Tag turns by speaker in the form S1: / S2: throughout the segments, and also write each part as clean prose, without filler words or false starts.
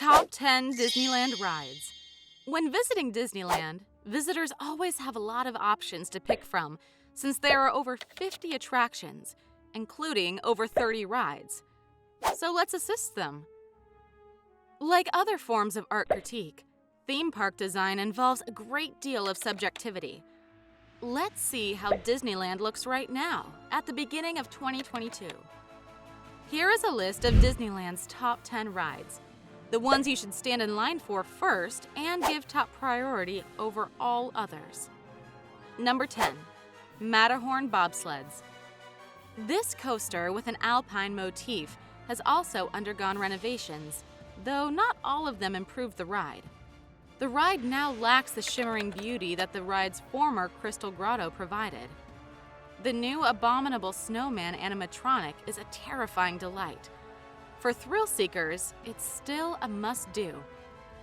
S1: Top 10 Disneyland Rides. When visiting Disneyland, visitors always have a lot of options to pick from since there are over 50 attractions, including over 30 rides. So let's assist them. Like other forms of art critique, theme park design involves a great deal of subjectivity. Let's see how Disneyland looks right now, at the beginning of 2022. Here is a list of Disneyland's top 10 rides, the ones you should stand in line for first and give top priority over all others. Number 10. Matterhorn Bobsleds. This coaster with an alpine motif has also undergone renovations, though not all of them improved the ride. The ride now lacks the shimmering beauty that the ride's former Crystal Grotto provided. The new abominable snowman animatronic is a terrifying delight. For thrill seekers, it's still a must-do,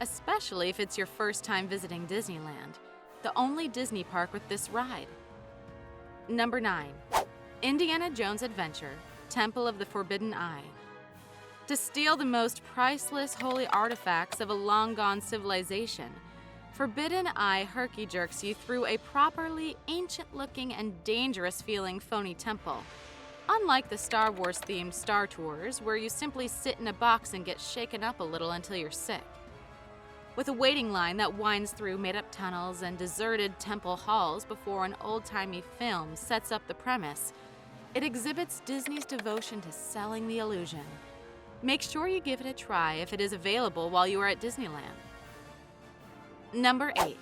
S1: especially if it's your first time visiting Disneyland, the only Disney park with this ride. Number 9. Indiana Jones Adventure, Temple of the Forbidden Eye. To steal the most priceless holy artifacts of a long-gone civilization, Forbidden Eye herky-jerks you through a properly ancient-looking and dangerous-feeling phony temple. Unlike the Star Wars-themed Star Tours, where you simply sit in a box and get shaken up a little until you're sick. With a waiting line that winds through made-up tunnels and deserted temple halls before an old-timey film sets up the premise, it exhibits Disney's devotion to selling the illusion. Make sure you give it a try if it is available while you are at Disneyland. Number 8.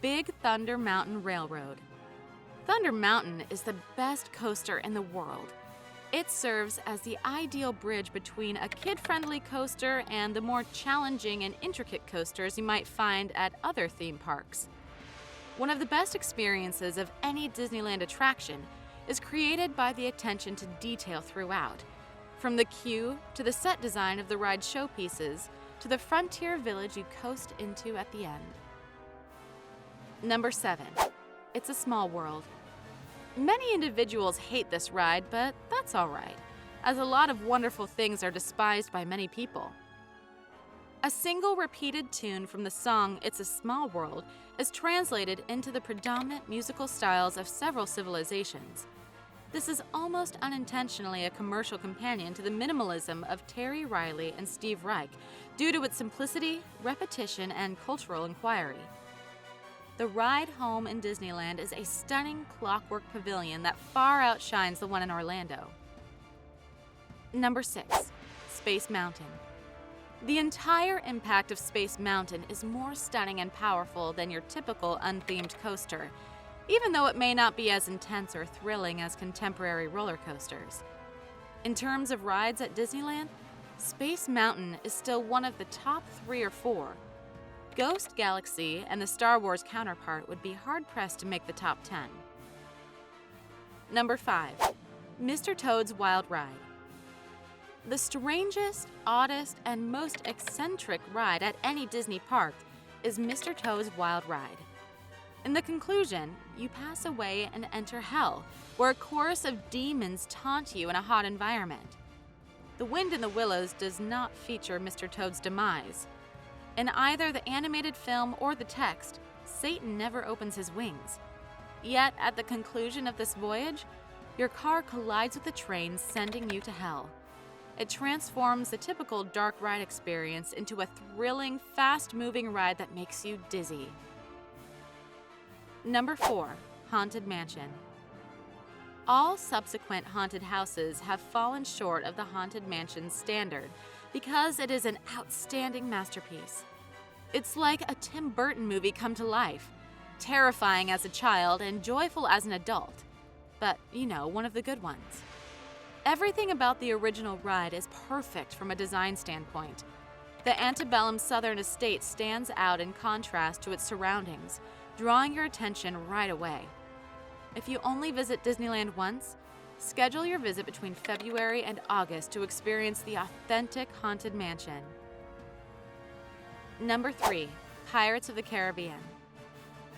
S1: Big Thunder Mountain Railroad. Thunder Mountain is the best coaster in the world. It serves as the ideal bridge between a kid-friendly coaster and the more challenging and intricate coasters you might find at other theme parks. One of the best experiences of any Disneyland attraction is created by the attention to detail throughout, from the queue to the set design of the ride showpieces to the frontier village you coast into at the end. Number 7. It's a Small World. Many individuals hate this ride, but that's all right, as a lot of wonderful things are despised by many people. A single repeated tune from the song It's a Small World is translated into the predominant musical styles of several civilizations. This is almost unintentionally a commercial companion to the minimalism of Terry Riley and Steve Reich due to its simplicity, repetition, and cultural inquiry. The ride home in Disneyland is a stunning clockwork pavilion that far outshines the one in Orlando. Number 6. Space Mountain. The entire impact of Space Mountain is more stunning and powerful than your typical unthemed coaster, even though it may not be as intense or thrilling as contemporary roller coasters. In terms of rides at Disneyland, Space Mountain is still one of the top 3 or 4. Ghost Galaxy and the Star Wars counterpart would be hard-pressed to make the top 10. Number 5. Mr. Toad's Wild Ride. The strangest, oddest, and most eccentric ride at any Disney park is Mr. Toad's Wild Ride. In the conclusion, you pass away and enter hell, where a chorus of demons taunt you in a hot environment. The Wind in the Willows does not feature Mr. Toad's demise. In either the animated film or the text, Satan never opens his wings. Yet, at the conclusion of this voyage, your car collides with the train, sending you to hell. It transforms the typical dark ride experience into a thrilling, fast-moving ride that makes you dizzy. Number 4. Haunted Mansion. All subsequent haunted houses have fallen short of the Haunted Mansion's standard because it is an outstanding masterpiece. It's like a Tim Burton movie come to life, terrifying as a child and joyful as an adult, but, one of the good ones. Everything about the original ride is perfect from a design standpoint. The antebellum Southern estate stands out in contrast to its surroundings, drawing your attention right away. If you only visit Disneyland once, schedule your visit between February and August to experience the authentic Haunted Mansion. Number 3. Pirates of the Caribbean.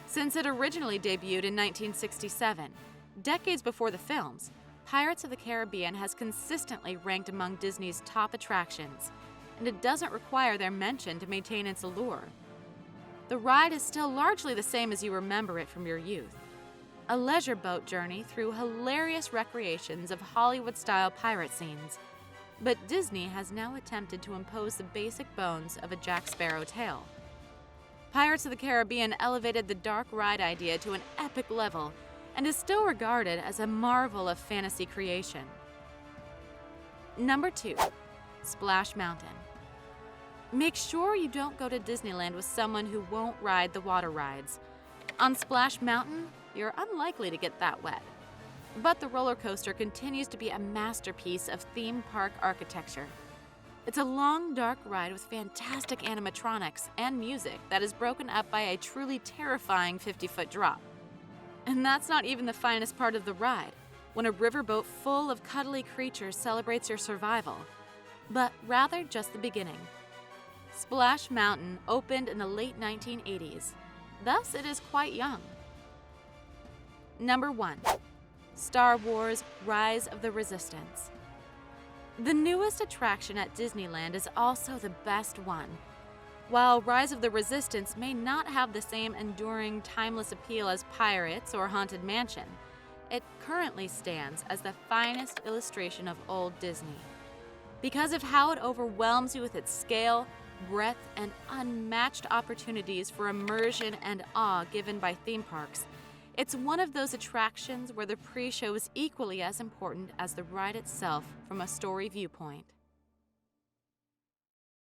S1: Since it originally debuted in 1967, decades before the films, Pirates of the Caribbean has consistently ranked among Disney's top attractions. and it doesn't require their mention to maintain its allure. The ride is still largely the same as you remember it from your youth. A leisure boat journey through hilarious recreations of Hollywood-style pirate scenes. But Disney has now attempted to impose the basic bones of a Jack Sparrow tale. Pirates of the Caribbean elevated the dark ride idea to an epic level and is still regarded as a marvel of fantasy creation. Number 2. Splash Mountain. Make sure you don't go to Disneyland with someone who won't ride the water rides. On Splash Mountain, you're unlikely to get that wet. But the roller coaster continues to be a masterpiece of theme park architecture. It's a long, dark ride with fantastic animatronics and music that is broken up by a truly terrifying 50-foot drop. And that's not even the finest part of the ride, when a riverboat full of cuddly creatures celebrates your survival, but rather just the beginning. Splash Mountain opened in the late 1980s, thus it is quite young. Number 1. Star Wars: Rise of the Resistance. The newest attraction at Disneyland is also the best one. While Rise of the Resistance may not have the same enduring, timeless appeal as Pirates or Haunted Mansion, it currently stands as the finest illustration of old Disney. Because of how it overwhelms you with its scale, breadth, and unmatched opportunities for immersion and awe given by theme parks, it's one of those attractions where the pre-show is equally as important as the ride itself from a story viewpoint.